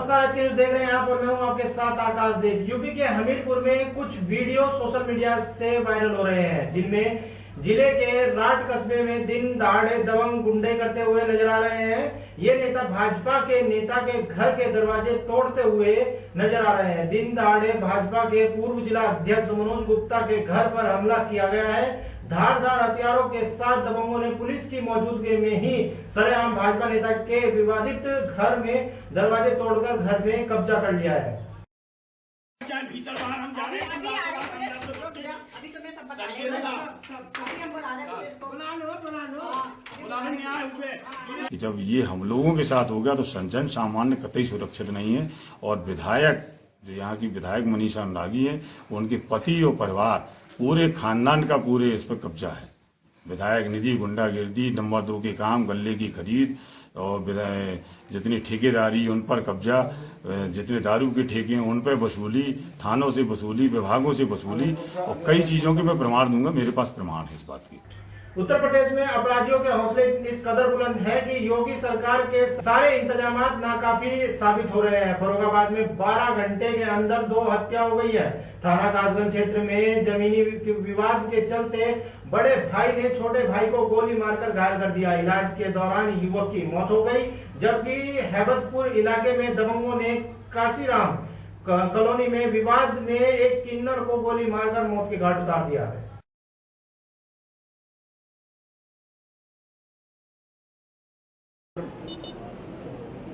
नमस्कार, आज के न्यूज देख रहे हैं आप और मैं हूं आपके साथ आकाश देव। यूपी के हमीरपुर में कुछ वीडियो सोशल मीडिया से वायरल हो रहे हैं, जिनमें जिले के राट कस्बे में दिन दहाड़े दबंग गुंडे करते हुए नजर आ रहे हैं। ये नेता भाजपा के नेता के घर के दरवाजे तोड़ते हुए नजर आ रहे हैं। दिन दहाड़े भाजपा के पूर्व जिला अध्यक्ष मनोज गुप्ता के घर पर हमला किया गया है। धारदार हथियारों के साथ दबंगों ने पुलिस की मौजूदगी में ही सरेआम भाजपा नेता के विवादित घर में दरवाजे तोड़कर घर में कब्जा कर लिया है। भीतर बाहर हम जा रहे हैं। जब ये हम लोगों के साथ हो गया तो जन सामान्य कतई सुरक्षित नहीं है। और विधायक जो यहाँ की विधायक मनीषा अनुरागी है, उनके पति और परिवार पूरे खानदान का पूरे इस पर कब्जा है। विधायक निधि, गुंडागिर्दी, नंबर 2 के काम, गल्ले की खरीद और जितनी ठेकेदारी उन पर कब्जा, जितने दारू के ठेके हैं उन पर वसूली, थानों से वसूली, विभागों से वसूली और कई चीजों के मैं प्रमाण दूंगा। मेरे पास प्रमाण है इस बात की। उत्तर प्रदेश में अपराधियों के हौसले इस कदर बुलंद है कि योगी सरकार के सारे इंतजामात नाकाफी साबित हो रहे हैं। फर्रुखाबाद में 12 घंटे के अंदर 2 हत्या हो गई है। थाना कासगंज क्षेत्र में जमीनी विवाद के चलते बड़े भाई ने छोटे भाई को गोली मारकर घायल कर दिया। इलाज के दौरान युवक की मौत हो गई, जबकि हैबतपुर इलाके में दबंगों ने काशीराम कॉलोनी में विवाद में एक किन्नर को गोली मारकर मौत के घाट उतार दिया है।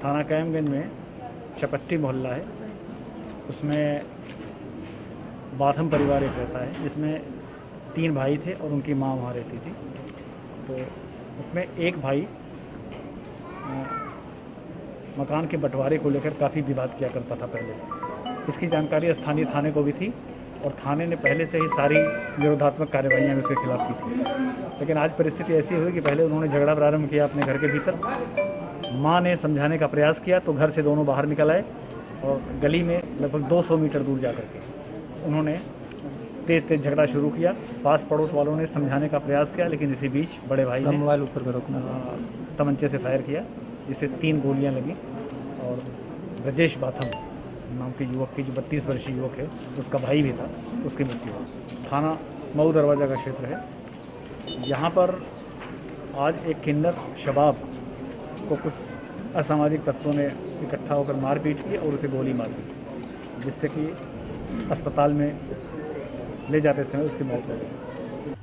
थाना कायमगंज में चपट्टी मोहल्ला है, उसमें बाथम परिवार एक रहता है, जिसमें 3 भाई थे और उनकी माँ वहाँ रहती थी। तो उसमें एक भाई मकान के बंटवारे को लेकर काफ़ी विवाद किया करता था पहले से। इसकी जानकारी स्थानीय थाने को भी थी और थाने ने पहले से ही सारी विरोधात्मक कार्रवाइयाँ उसके खिलाफ की थी। लेकिन आज परिस्थिति ऐसी हुई कि पहले उन्होंने झगड़ा प्रारंभ किया अपने घर के भीतर। माँ ने समझाने का प्रयास किया तो घर से दोनों बाहर निकल आए और गली में लगभग 200 मीटर दूर जाकर के उन्होंने तेज तेज झगड़ा शुरू किया। पास पड़ोस वालों ने समझाने का प्रयास किया, लेकिन इसी बीच बड़े भाई ने मोबाइल ऊपर तमंचे से फायर किया, जिससे 3 गोलियां लगी और ब्रजेश बाथम नाम के युवक की, जो 32 वर्षीय युवक है, उसका भाई भी था, उसकी मृत्यु हुई। थाना मऊ दरवाजा का क्षेत्र है। यहाँ पर आज एक किन्नर शबाब को कुछ असामाजिक तत्वों ने इकट्ठा होकर मारपीट की और उसे गोली मार दी, जिससे कि अस्पताल में ले जाते समय उसकी मौत हो गई।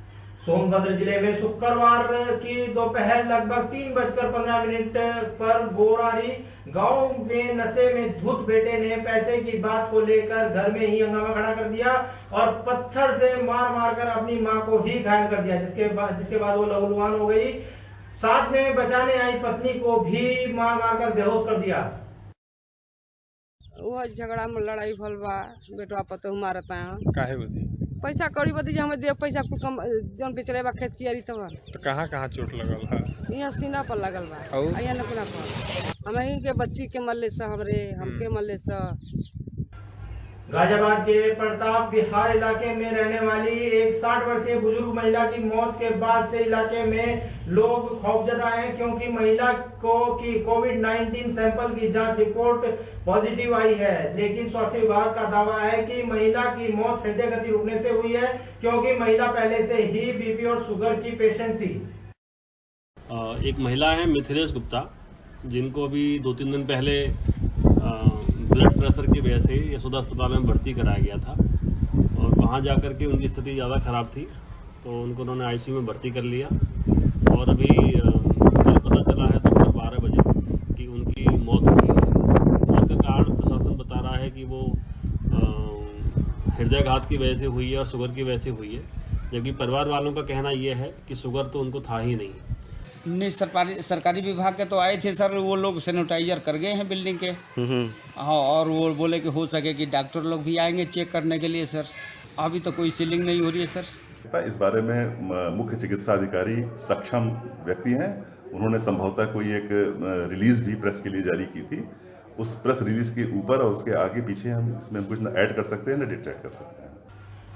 सोनभद्र जिले में शुक्रवार की दोपहर लगभग 3:15 पर गोरारी गांव में नशे में धुत बेटे ने पैसे की बात को लेकर घर में ही हंगामा खड़ा कर दिया और पत्थर से मार कर अपनी मां को ही घायल कर दिया, जिसके बाद वो लहूलुहान हो गई। साथ में बचाने आई पत्नी को भी मार कर बेहोश कर दिया। वो झगड़ा में लड़ाई भल बा, बेटवा पतो मारता है। काहे बदी? पैसा कौड़ी बदी जे हमें दे पैसा कुल कम जौन बेचले बा खेत कियारी तब। तो कहाँ चोट लगल है? यहाँ सीना पर लगल बा, यहाँ नकुना पर। हमें के बच्ची के मल्ले से हमके मल्ले से। गाजियाबाद के प्रताप विहार इलाके में रहने वाली एक 60 वर्षीय बुजुर्ग महिला की मौत के बाद से इलाके में लोग खौफजदा हैं, क्योंकि महिला को की कोविड-19 सैंपल की जांच रिपोर्ट पॉजिटिव आई है। लेकिन स्वास्थ्य विभाग का दावा है कि महिला की मौत हृदय गति रुकने से हुई है, क्योंकि महिला पहले से ही बीपी और शुगर की पेशेंट थी। एक महिला है मिथिलेश गुप्ता, जिनको अभी 2-3 दिन पहले ब्लड प्रेशर की वजह से यशोदा अस्पताल में भर्ती कराया गया था और वहां जाकर के उनकी स्थिति ज़्यादा ख़राब थी, तो उनको उन्होंने आईसीयू में भर्ती कर लिया। और अभी कल पता चला है दोपहर 12 बजे कि उनकी मौत हुई है। मौत का कारण प्रशासन बता रहा है कि वो हृदयघात की वजह से हुई है और शुगर की वजह से हुई है, जबकि परिवार वालों का कहना यह है कि शुगर तो उनको था ही नहीं। नहीं, सरकारी विभाग के तो आए थे सर, वो लोग सैनिटाइजर कर गए हैं बिल्डिंग के। हाँ, और वो बोले कि हो सके कि डॉक्टर लोग भी आएंगे चेक करने के लिए सर। अभी तो कोई सीलिंग नहीं हो रही है सर। इस बारे में मुख्य चिकित्सा अधिकारी सक्षम व्यक्ति हैं, उन्होंने संभवतः कोई एक रिलीज भी प्रेस के लिए जारी की थी। उस प्रेस रिलीज के ऊपर और उसके आगे पीछे हम इसमें कुछ न ऐड कर सकते हैं न डिट्रैक्ट कर सकते हैं।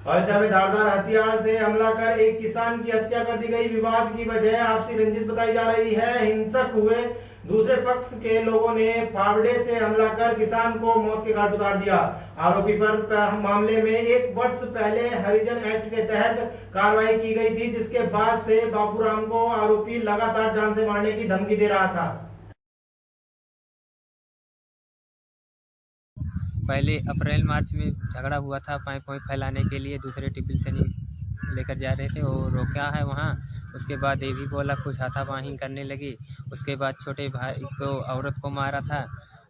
अयोध्या में धारदार हथियार से हमला कर एक किसान की हत्या कर दी गई। विवाद की वजह आपसी रंजिश बताई जा रही है। हिंसक हुए दूसरे पक्ष के लोगों ने फावड़े से हमला कर किसान को मौत के घाट उतार दिया। आरोपी पर मामले में 1 वर्ष पहले हरिजन एक्ट के तहत कार्रवाई की गई थी, जिसके बाद से बाबूराम को आरोपी लगातार जान से मारने की धमकी दे रहा था। पहले अप्रैल मार्च में झगड़ा हुआ था, पाइप फैलाने के लिए दूसरे टिबिल से लेकर जा रहे थे और रोका है वहाँ। उसके बाद ये भी बोला, कुछ हाथापाई करने लगी। उसके बाद छोटे भाई को औरत को मारा था,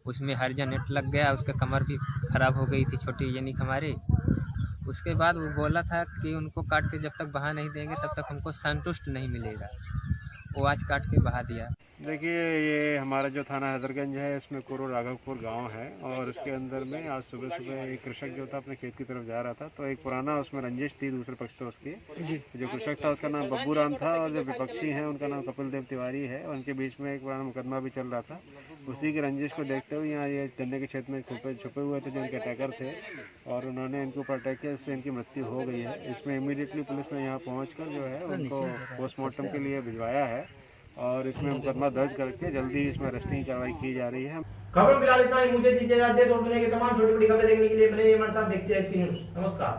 उसमें हरिजन नेट लग गया, उसका कमर भी खराब हो गई थी, छोटी यानी हमारे। उसके बाद वो बोला था कि उनको काट के जब तक बहा नहीं देंगे तब तक हमको संतुष्ट नहीं मिलेगा। वो आज काट के बहा दिया। देखिए, ये हमारा जो थाना हैदरगंज है, इसमें कोरो राघवपुर गांव है और इसके अंदर में आज सुबह एक कृषक जो था अपने खेत की तरफ जा रहा था, तो एक पुराना उसमें रंजिश थी दूसरे पक्ष से उसकी। जो कृषक था उसका नाम बब्बू राम था और जो विपक्षी हैं उनका नाम कपिल देव तिवारी है। और उनके बीच में एक पुराना मुकदमा भी चल रहा था। उसी के रंजिश को देखते हुए यहाँ ये गन्ने के क्षेत्र में छुपे हुए थे जो इनके अटैकर थे और उन्होंने इनके ऊपर अटैक किया, इससे इनकी मृत्यु हो गई है। इसमें इमीडिएटली पुलिस ने यहाँ पहुँच जो है उनको पोस्टमार्टम के लिए भिजवाया है और इसमें मुकदमा दर्ज करके जल्दी इसमें अरेस्टिंग की कार्रवाई की जा रही है। खबरों फिलहाल इतना ही। मुझे दीजिए इजाजत। देश और दुनिया की तमाम छोटी बड़ी खबरें देखने के लिए बने रहिए हमारे साथ, देखते रहिए HK न्यूज़। नमस्कार।